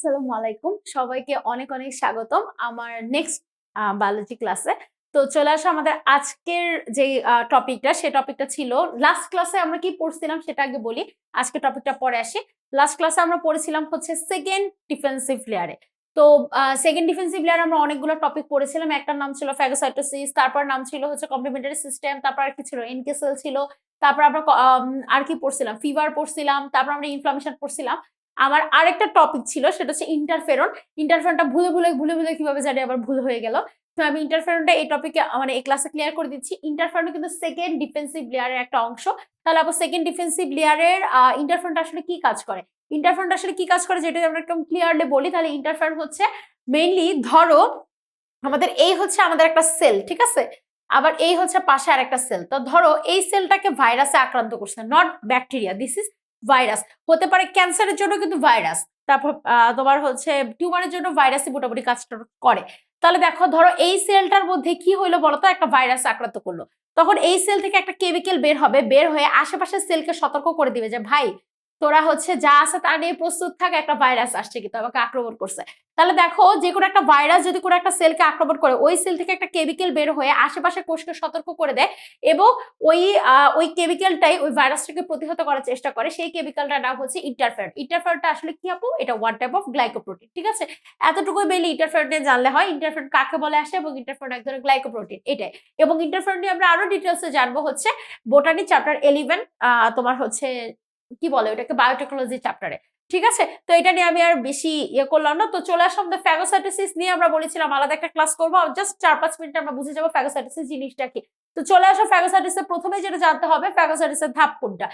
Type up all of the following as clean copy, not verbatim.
আসসালামু আলাইকুম, সবাইকে অনেক অনেক স্বাগতম আমার নেক্সট বায়োলজি ক্লাসে। তো চলে আসো আমাদের আজকের যে টপিকটা, সে টপিকটা ছিল লাস্ট ক্লাসে আমরা কি পড়ছিলাম সেটা আগে বলি, আজকে টপিকটা পরে আসি। লাস্ট ক্লাসে আমরা পড়েছিলাম হচ্ছে সেকেন্ড ডিফেন্সিভ লেয়ারে। তো সেকেন্ড ডিফেন্সিভ লেয়ারে আমরা অনেকগুলো টপিক পড়েছিলাম। একটার নাম ছিল ফ্যাগোসাইটোসিস, তারপর নাম ছিল হচ্ছে কমপ্লিমেন্টারি সিস্টেম, তারপর আর কি ছিল এনকে সেল ছিল, তারপর আমরা আর কি পড়ছিলাম, ফিভার পড়ছিলাম, তারপর আমরা ইনফ্লামেশন পড়ছিলাম। আমার আরেকটা টপিক ছিল সেটা হচ্ছে ইন্টারফেরন। ইন্টারফেরনটা ভুলে কিভাবে জানি আবার ভুল হয়ে গেল। তো আমি ইন্টারফেরনটা এই টপিকে মানে এই ক্লাসে ক্লিয়ার করে দিচ্ছি। ইন্টারফেরন কিন্তু সেকেন্ড ডিফেন্সিভ লেয়ারের একটা অংশ। তাহলে আবার সেকেন্ড ডিফেন্সিভ লেয়ারের ইন্টারফেরনটা আসলে কি কাজ করে, ইন্টারফেরনটা আসলে কি কাজ করে যেটা আমরা একদম ক্লিয়ারলি বলি, তাহলে ইন্টারফেরন হচ্ছে মেইনলি ধরো আমাদের এই হচ্ছে আমাদের একটা সেল, ঠিক আছে, আবার এই হচ্ছে পাশে আর একটা সেল। তো ধরো এই সেলটাকে ভাইরাসে আক্রান্ত করছে, not bacteria, this is virus. হতে পারে ক্যান্সারের জন্য কিন্তু ভাইরাস, তারপর তোমার হচ্ছে টিউমারের জন্য ভাইরাসই মোটামুটি কাজটা করে। তাহলে দেখো ধরো এই সেলটার মধ্যে কি হইলো বলতো, একটা ভাইরাস আক্রান্ত করলো, তখন এই সেল থেকে একটা কেমিক্যাল বের হবে, বের হয়ে আশেপাশের সেলকে সতর্ক করে দিবে যে ভাই তোরা হচ্ছে যা আছে তা নিয়ে প্রস্তুত থাক, একটা ভাইরাস আসছে কিন্তু আমাকে আক্রমণ করছে। তাহলে দেখো যে কোনো একটা ভাইরাস যদি কোনো একটা সেলকে আক্রমণ করে, ওই সেল থেকে একটা কেমিক্যাল বের হয়ে আশেপাশে কোষকে সতর্ক করে দেয় এবং ওই কেমিক্যালটাই ওই ভাইরাসটাকে প্রতিহত করার চেষ্টা করে। সেই কেমিক্যালটার নাম হচ্ছে ইন্টারফেরন। ইন্টারফেরনটা আসলে কি আপু? এটা ওয়ান টাইপ অফ গ্লাইকোপ্রোটিন, ঠিক আছে। এতটুকুই মেইনলি ইন্টারফেরন নিয়ে জানলে হয়, ইন্টারফেরন কাকে বলে আসে এবং ইন্টারফেরন এক ধরনের গ্লাইকোপ্রোটিন, এটাই। এবং ইন্টারফেরন নিয়ে আমরা আরো ডিটেলসে জানবো হচ্ছে বোটানি চ্যাপ্টার 11, তোমার হচ্ছে কি বলে ওটাকে, বায়োটেকনোলজি চ্যাপ্টারে, ঠিক আছে। তো এটা নিয়ে আমি আর বেশি ইয়ে করলাম না। তো চলে আসলাম ফ্যাগোসাইটোসিস নিয়ে। আমরা বলেছিলাম আলাদা একটা ক্লাস করবো, জাস্ট 4-5 মিনিটে আমরা বুঝে যাবো ফ্যাগোসাইটোসিস জিনিসটা কি। তো চলে আসো ফ্যাগোসাইটোসিসের প্রথমে যেটা জানতে হবে, ফ্যাগোসাইটোসিসের ধাপ কোনটা।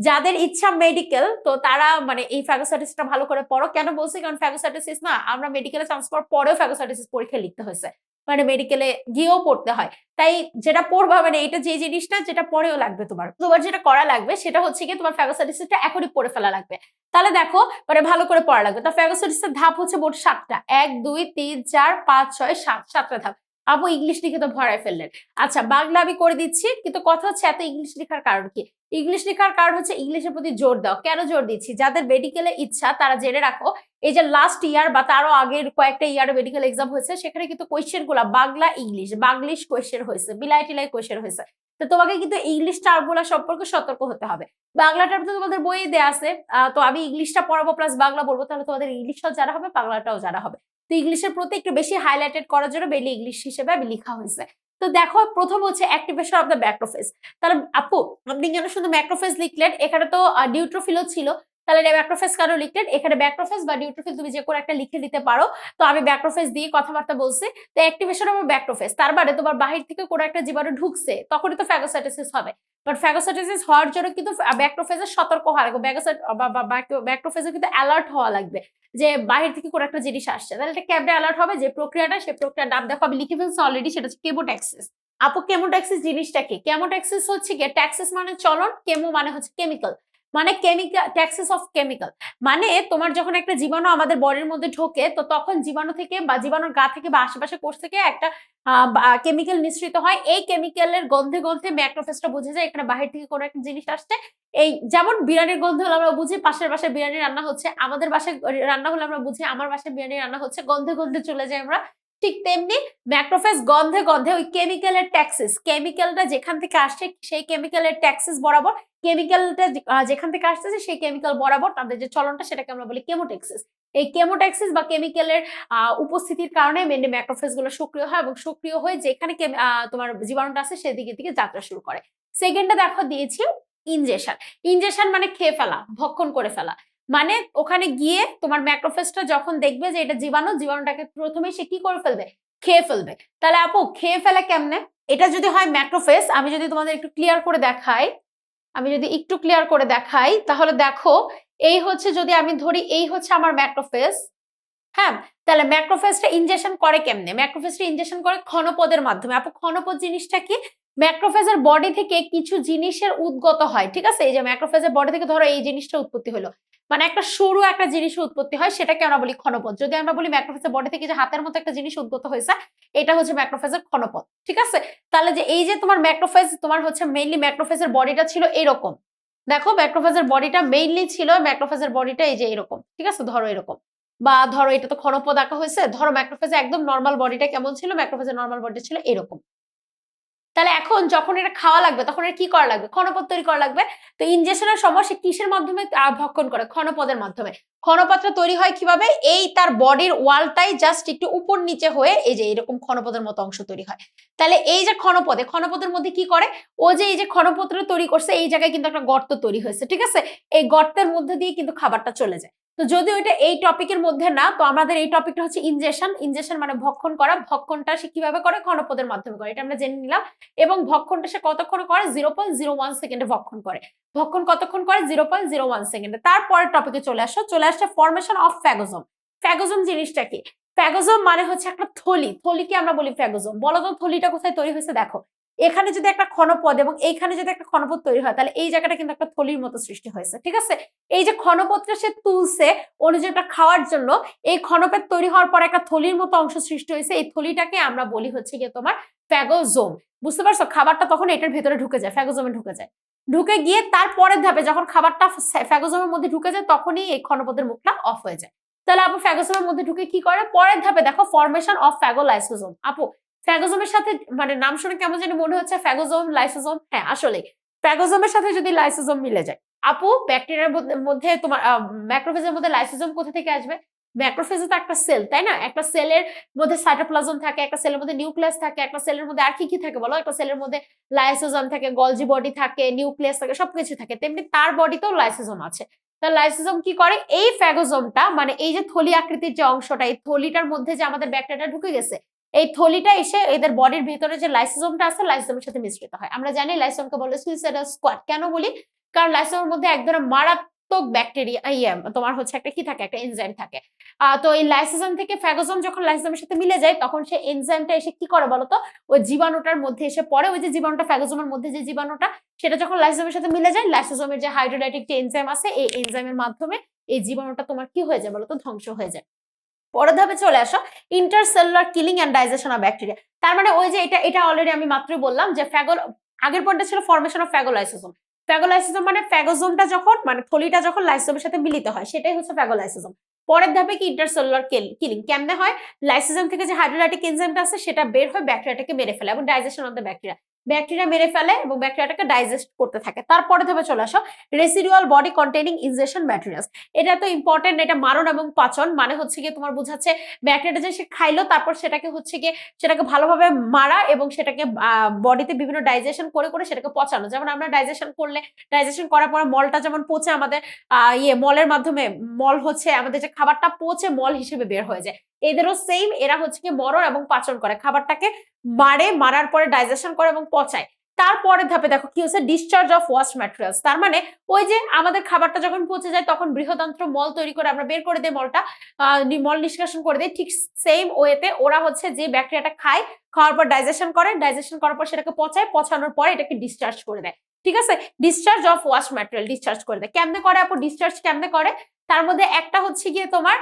যাদের ইচ্ছা মেডিকেল, তো তারা মানে এই ফ্যাগোসাইটোসিসটা ভালো করে পড়ো। কেন বলছি, কারণ ফ্যাগোসাইটোসিস না আমরা মেডিকেলে চান্স পাওয়ার পরেও ফ্যাগোসাইটোসিস পরীক্ষা লিখতে হয়েছে, মানে মেডিকেলে গিয়েও পড়তে হয়। তাই যেটা পড়বা মানে এটা যে জিনিসটা যেটা পরেও লাগবে, তোমার যেটা করা লাগবে সেটা হচ্ছে কি তোমার ফ্যাগোসাইটোসিসটা এখনই পড়ে ফেলা লাগবে। তাহলে দেখো মানে ভালো করে পড়া লাগবে। তো ফ্যাগোসাইটোসিসের ধাপ হচ্ছে মোট 7টা, 1 2 3 4 5 6 7, 7টা ধাপ। আপু ইংলিশ লিখে তো ভরায় ফেললেন। আচ্ছা বাংলা আমি করে দিচ্ছি, কিন্তু কথা হচ্ছে এত ইংলিশ লেখার কারণ কি? ইংলিশ লেখার কারণ হচ্ছে ইংলিশের প্রতি জোর দাও। কেন জোর দিচ্ছি? যাদের মেডিকেলে ইচ্ছা তারা জেনে রাখো, এই যে লাস্ট ইয়ার বা তারও আগের কয়েকটা ইয়ারে মেডিকেল এক্সাম হয়েছে, সেখানে কিন্তু কোয়েশ্চেন গুলা বাংলা বাংলিশ কোয়েশ্চেন হয়েছে, বিলাই টিলাই কোয়েশ্চেন হয়েছে। তো তোমাকে কিন্তু ইংলিশ টার্মগুলা সম্পর্কে সতর্ক হতে হবে। বাংলা টার্ম তো তোমাদের বইয়ে দেয়া আছে, তো আমি ইংলিশটা পড়াবো প্লাস বাংলা বলবো, তাহলে তোমাদের ইংলিশটাও জানা হবে, বাংলাটাও জানা হবে। তো ইংলিশের প্রতি একটু বেশি হাইলাইটেড করার জন্য বেলি ইংলিশ হিসেবে আমি লেখা হয়েছে। তো দেখো প্রথম হচ্ছে অ্যাক্টিভেশন অফ দ্য ম্যাক্রোফেজ। তাহলে আপু আপনি কেন শুধু ম্যাক্রোফেজ লিখলেন? এখানে তো নিউট্রোফিলও ছিল, তাহলে ম্যাক্রোফেজ কেন লিখলেন? এখানে ম্যাক্রোফেজ বা নিউট্রোফিল তুমি যে কোনো একটা লিখে দিতে পারো। তো আমি ম্যাক্রোফেজ দিয়ে কথাবার্তা বলছি। তো অ্যাক্টিভেশন অফ ম্যাক্রোফেজ তার মানে তোমার বাহির থেকে কোনো একটা জীবাণু ঢুকছে, তখনই তো ফ্যাগোসাইটোসিস হবে। বাট ফ্যাগোসাইটোসিস হওয়ার জন্য কিন্তু ম্যাক্রোফেজের সতর্ক হওয়া লাগবে, ম্যাক্রোফেজের কিন্তু অ্যালার্ট হওয়া লাগবে যে বাহির থেকে কোনো একটা জিনিস আসছে। তাহলে এটা কেমনে অ্যালার্ট হবে? যে প্রক্রিয়াটা, সেই প্রক্রিয়ার নাম দেখো আমি লিখে ফেলছি অলরেডি, সেটা হচ্ছে কেমোট্যাক্সিস। আপু কেমোট্যাক্সিস জিনিসটা কি? কেমোট্যাক্সিস হচ্ছে কি, ট্যাক্সিস মানে চলন, কেমো মানে হচ্ছে কেমিক্যাল, মানে কেমিক্যাল, ট্যাক্সিস অফ কেমিক্যাল মানে তোমার যখন একটা জীবাণু আমাদের বডির মধ্যে ঢোকে, তো তখন জীবাণু থেকে বা জীবাণুর গা থেকে বা আশেপাশে কোষ থেকে একটা কেমিক্যাল নিঃসৃত হয়। এই কেমিক্যালের গন্ধে গন্ধে ম্যাক্রোফেজটা বুঝে যায় এখানে বাহির থেকে কোনো একটা জিনিস আসছে। এই যেমন বিরিয়ানির গন্ধ হলে আমরা বুঝি পাশের বাসায় বিরিয়ানি রান্না হচ্ছে, আমাদের বাসায় রান্না হলে আমরা বুঝি আমার বাসায় বিরিয়ানি রান্না হচ্ছে, গন্ধে গন্ধে চলে যায় আমরা। ঠিক তেমনি ম্যাক্রোফেজ গন্ধে গন্ধে ওই কেমিক্যালের ট্যাক্সিস, কেমিক্যালটা যেখান থেকে আসছে সেই কেমিক্যালের ট্যাক্সিস বরাবর, কেমিক্যালটা যেখান থেকে আসতেছে সেই কেমিক্যাল বরাবর তাদের যে চলনটা সেটাকে আমরা বলি কেমোট্যাক্সিস। এই কেমোট্যাক্সিস বা কেমিক্যালের উপস্থিতির কারণে মেনলি ম্যাক্রোফেজ গুলো সক্রিয় হয় এবং সক্রিয় হয়ে যেখানে তোমার জীবাণুটা আছে সেদিকে দিকে যাত্রা শুরু করে। সেকেন্ডে দেখো দিয়েছি ইনজেকশন। ইনজেকশন মানে খেয়ে ফেলা, ভক্ষণ করে ফেলা। মানে ওখানে গিয়ে তোমার ম্যাক্রোফেজটা যখন দেখবে যে এটা জীবাণুটাকে প্রথমে সে কি করে ফেলবে? খেয়ে ফেলবে। তাহলে আপু খেয়ে ফেলে কেমনে? এটা যদি হয় ম্যাক্রোফেজ, আমি যদি তোমাদের একটু ক্লিয়ার করে দেখাই, তাহলে দেখো এই হচ্ছে, যদি আমি ধরি এই হচ্ছে আমার ম্যাক্রোফেজ, হ্যাঁ, তাহলে ম্যাক্রোফেজটা ইনজেকশন করে কেমনে? ম্যাক্রোফেজটা ইনজেকশন করে ক্ষণপদের মাধ্যমে। আপু ক্ষণপদ জিনিসটা কি? ম্যাক্রোফেজের বডি থেকে কিছু জিনিসের উদ্গত হয়, ঠিক আছে। এই যে ম্যাক্রোফেজের বডি থেকে ধরো এই জিনিসটা উৎপত্তি হলো, মানে একটা সরু একটা জিনিসের উৎপত্তি হয়, সেটাকে আমরা বলি ক্ষণপদ। যদি আমরা বলি ম্যাক্রোফেজের বডি থেকে যে হাতের মতো একটা জিনিস উদ্গত হয়েছে, এটা হচ্ছে ম্যাক্রোফেজের ক্ষণপদ, ঠিক আছে। তাহলে যে এই যে তোমার ম্যাক্রোফেজ, তোমার হচ্ছে মেইনলি ম্যাক্রোফেজের বডিটা ছিল এরকম, দেখো ম্যাক্রোফেজের বডিটা মেইনলি ছিল, ম্যাক্রোফেজের বডিটা এই যে এরকম, ঠিক আছে, ধরো এরকম। বা ধরো এটা তো ঘনপদ আঁকা হয়েছে, ধরো ম্যাক্রোফেজে একদম নর্মাল বডিটা কেমন ছিল, ম্যাক্রোফেজের নর্মাল বডি ছিল এরকম। তাহলে এখন যখন এটা খাওয়া লাগবে তখন এটা কি করা লাগবে, ঘনপদ তৈরি করা লাগবে। তো ইনজেকশনের সময় সে কিসের মাধ্যমে ভক্ষণ করে, ঘনপদের মাধ্যমে। ঘনপদটা তৈরি হয় কিভাবে, এই তার বডির ওয়ালটাই জাস্ট একটু উপর নিচে হয়ে এই যে এরকম ঘনপদের মতো অংশ তৈরি হয়। তাহলে এই যে ঘনপদের মধ্যে কি করে, ও যে এই যে ঘনপদটা তৈরি করছে এই জায়গায় কিন্তু একটা গর্ত তৈরি হয়েছে, ঠিক আছে, এই গর্তের মধ্যে দিয়ে কিন্তু খাবারটা চলে যায়। তো যদিও এটা এই টপিকের মধ্যে না, তো আমাদের এই টপিকটা হচ্ছে ইনজেকশন। ইনজেকশন মানে ভক্ষণ করা, ভক্ষণটা সে কিভাবে করে, ঘনপদের মাধ্যমে করে, এটা আমরা জেনে নিলাম। এবং ভক্ষণটা সে কতক্ষণ করে, 0.01 সেকেন্ডে ভক্ষণ করে। ভক্ষণ কতক্ষণ করে, 0.01 সেকেন্ডে। তারপরের টপিকে চলে আসছে ফরমেশন অফ ফ্যাগোজোম। ফ্যাগোজোম জিনিসটা কি, ফ্যাগোজোম মানে হচ্ছে একটা থলি, থলিকে আমরা বলি ফ্যাগোজোম। বলো তো থলিটা কোথায় তৈরি হয়েছে, দেখো এখানে যদি একটা ঘনপদ এবং এইখানে যদি একটা ঘনপদ তৈরি হয় তাহলে এই জায়গাটা কিন্তু একটা থলির মতো সৃষ্টি হয়েছে, ঠিক আছে। এই যে ঘনপদটা সে তুলছে অনুযায়ীটা খাওয়ার জন্য, এই ঘনপদ তৈরি হওয়ার পর একটা থলির মতো অংশ সৃষ্টি হয়েছে, এই থলিটাকে আমরা বলি হচ্ছে গিয়ে তোমার ফ্যাগোজোম। বুঝতে পারছো, খাবারটা তখন এটার ভেতরে ঢুকে যায়, ফ্যাগোজোমে ঢুকে যায়। ঢুকে গিয়ে তারপরের ধাপে যখন খাবারটা ফ্যাগোজোমের মধ্যে ঢুকে যায় তখনই এই ঘনপদের মুখটা অফ হয়ে যায়। তাহলে আপু ফ্যাগোজোমের মধ্যে ঢুকে কি করে, পরের ধাপে দেখো ফরমেশন অফ ফ্যাগোলাইসোজোম। আপু ফ্যাগোজোমের সাথে মানে নাম শুনে কেমন জানি মনে হচ্ছে ফ্যাগোজোম লাইসোজোম, হ্যাঁ আসলে ফ্যাগোজোমের সাথে যদি লাইসোজোম মিলে যায়, আপু ব্যাকটেরিয়ার মধ্যে তোমার ম্যাক্রোফেজের মধ্যে লাইসোজোম কোথা থেকে আসবে, ম্যাক্রোফেজ তো একটা সেল, তাই না, একটা সেলের মধ্যে সাইটোপ্লাজম থাকে, একটা সেলের মধ্যে নিউক্লিয়াস থাকে, একটা সেলের মধ্যে আর কি কি থাকে বলো, একটা সেলের মধ্যে লাইসোজোম থাকে, গলজি বডি থাকে, নিউক্লিয়াস থাকে, সবকিছু থাকে, তেমনি তার বডিতেও লাইসোজোম আছে। তাহলে লাইসোজোম কি করে, এই ফ্যাগোজোমটা মানে এই যে থলি আকৃতির যে অংশটা, এই থলিটার মধ্যে যে আমাদের ব্যাকটেরিয়া ঢুকে গেছে, এই থলিটা এসে এদের বডির ভিতরে যে লাইসোজোমটা আছে লাইসোজোমের সাথে মিশ্রিত হয়। আমরা জানি লাইসোজোমকে বলে সুইসাইডাল স্কোয়াড, কেন বলি, কারণ লাইসোজোমের মধ্যে এক ধরনের মারাত্মক ব্যাকটেরিয়া তোমার হচ্ছে একটা কি থাকে, একটা এনজাইম থাকে। তো এই লাইসোজোম থেকে ফ্যাগোজোম যখন লাইসোজোমের সাথে মিলে যায় তখন সেই এনজাইমটা এসে কি করে বলতো, ওই জীবাণুটার মধ্যে এসে পড়ে, ওই যে জীবাণুটা ফ্যাগোজোমের মধ্যে যে জীবাণুটা, সেটা যখন লাইসোজোমের সাথে মিলে যায়, লাইসোজোমের যে হাইড্রোলাইটিক যে এনজাইম আছে এই এনজাইমের মাধ্যমে এই জীবাণুটা তোমার কি হয়ে যায় বলতো, ধ্বংস হয়ে যায়। পরের ধাপে চলে আসো intercellular killing and digestion of bacteria. তার মানে ওই যে এটা অলরেডি আমি মাত্রই বললাম যে আগের পয়েন্টটা ছিল ফরমেশন অফ ফ্যাগোলাইসোজোম। ফ্যাগোলাইসোজোম মানে ফ্যাগোজোমটা যখন মানে থলিটা যখন লাইসোজোমের সাথে মিলিত হয় সেটাই হচ্ছে ফ্যাগোলাইসোজোম। পরের ধাপে কি ইন্টারসেলুলার কিলিং, কেমনে হয়, লাইসোজোম থেকে যে হাইড্রোলাইটিক এনজাইমটা আছে সেটা বের হয়ে ব্যাকটেরিয়াটাকে মেরে ফেলে এবং digestion of the bacteria, bacteria মেরে ফেলে এবং ব্যাকটেরিয়াটাকে ডাইজেস্ট করতে থাকে। তারপরে ধাপে চলে আসো residual body containing injection materials. এটা তো ইম্পর্টেন্ট, এটা মারণ এবং পাচন মানে হচ্ছে গিয়ে তোমার বোঝাচ্ছে ব্যাকটেরিয়া যে সে খাইলো তারপর সেটাকে হচ্ছে গিয়ে সেটাকে ভালোভাবে মারা এবং সেটাকে বডিতে বিভিন্ন ডাইজেশন করে করে সেটাকে পচানো। যেমন আমরা ডাইজেশন করার পরে মলটা যেমন পচে আমাদের মলের মাধ্যমে মল হচ্ছে আমাদের যে খাবারটা পচে মল হিসেবে বের হয়ে যায়, এদেরও সেম, এরা হচ্ছে কি মরণ এবং পাচন করে, খাবারটাকে মারার পরে ডাইজেশন করে এবং পচায়। তারপরে ধাপে দেখো কি হচ্ছে ডিসচার্জ অফ ওয়াস্ট ম্যাটেরিয়ালস। তার মানে ওই যে আমাদের খাবারটা যখন পচে যায় তখন বৃহদান্ত্র মল তৈরি করে আমরা বের করে দিই মলটা, মল নিষ্কাশন করে দিই, ঠিক সেম ওয়েতে ওরা হচ্ছে যে ব্যাকটেরিয়াটা খায়, খাওয়ার পর ডাইজেশন করার পর সেটাকে পচায়, পচানোর পরে এটাকে ডিসচার্জ করে দেয়, ঠিক আছে, discharge of waste material discharge করে দেয়। কেমনে করে আপু ডিসচার্জ, কেমনে করে, তার মধ্যে একটা হচ্ছে গিয়ে তোমার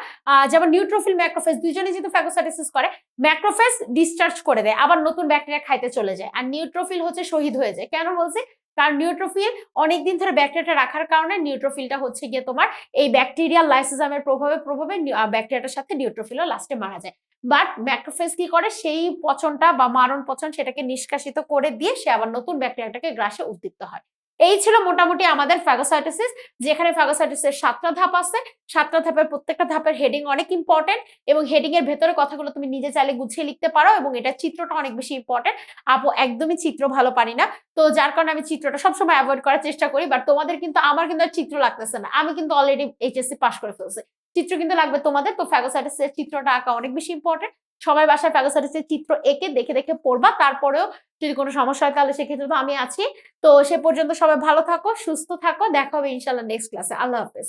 যেমন নিউট্রোফিল ম্যাক্রোফেজ দুইজনে যেহেতু ফ্যাগোসাইটোসিস করে, ম্যাক্রোফেজ ডিসচার্জ করে দেয় আবার নতুন ব্যাকটেরিয়া খাইতে চলে যায়, আর নিউট্রোফিল হচ্ছে শহীদ হয়ে যায়। কেন বলছি, কারণ নিউট্রোফিল অনেকদিন ধরে ব্যাকটেরিয়াটা রাখার কারণে নিউট্রোফিলটা হচ্ছে গিয়ে তোমার এই ব্যাকটেরিয়াল লাইসোজোমের প্রভাবে ব্যাকটেরিয়াটার সাথে নিউট্রোফিলও লাস্টে মারা যায়। বাট ম্যাক্রোফেজ কি করে, সেই পচনটা বা মারণ পচন সেটাকে নিষ্কাশিত করে দিয়ে সে আবার নতুন ব্যাকটেরিয়াটাকে গ্রাসে উদ্দীপ্ত হয়। এই ছিল মোটামুটি আমাদের ফ্যাগোসাইটোসিস, যেখানে ফ্যাগোসাইটোসিসের 7টা ধাপ আছে। 7টা ধাপের প্রত্যেকটা ধাপের হেডিং অনেক ইম্পর্টেন্ট এবং হেডিং এর ভেতরে কথাগুলো তুমি নিজে চাইলে গুছিয়ে লিখতে পারো এবং এটা চিত্রটা অনেক বেশি ইম্পর্টেন্ট। আপু একদমই চিত্র ভালো পারি না, তো যার কারণে আমি চিত্রটা সবসময় অ্যাভয়েড করার চেষ্টা করি। বাট তোমাদের কিন্তু আমার কিন্তু আর চিত্র লাগতেছে না, আমি কিন্তু অলরেডি এইচএসসি পাস করে ফেলছি, চিত্র কিন্তু লাগবে তোমাদের। তো ফ্যাগোসাইটোসিসের চিত্রটা আঁকা অনেক বেশি ইম্পর্টেন্ট, সবাই বাসায় ফ্যাগোসাইটোসিসের চিত্র এঁকে দেখে দেখে পড়বা। তারপরেও যদি কোনো সমস্যা হয় তাহলে সেক্ষেত্রে তো আমি আছি। তো সে পর্যন্ত সবাই ভালো থাকো, সুস্থ থাকো, দেখা হবে ইনশাল্লাহ নেক্সট ক্লাসে। আল্লাহ হাফেজ।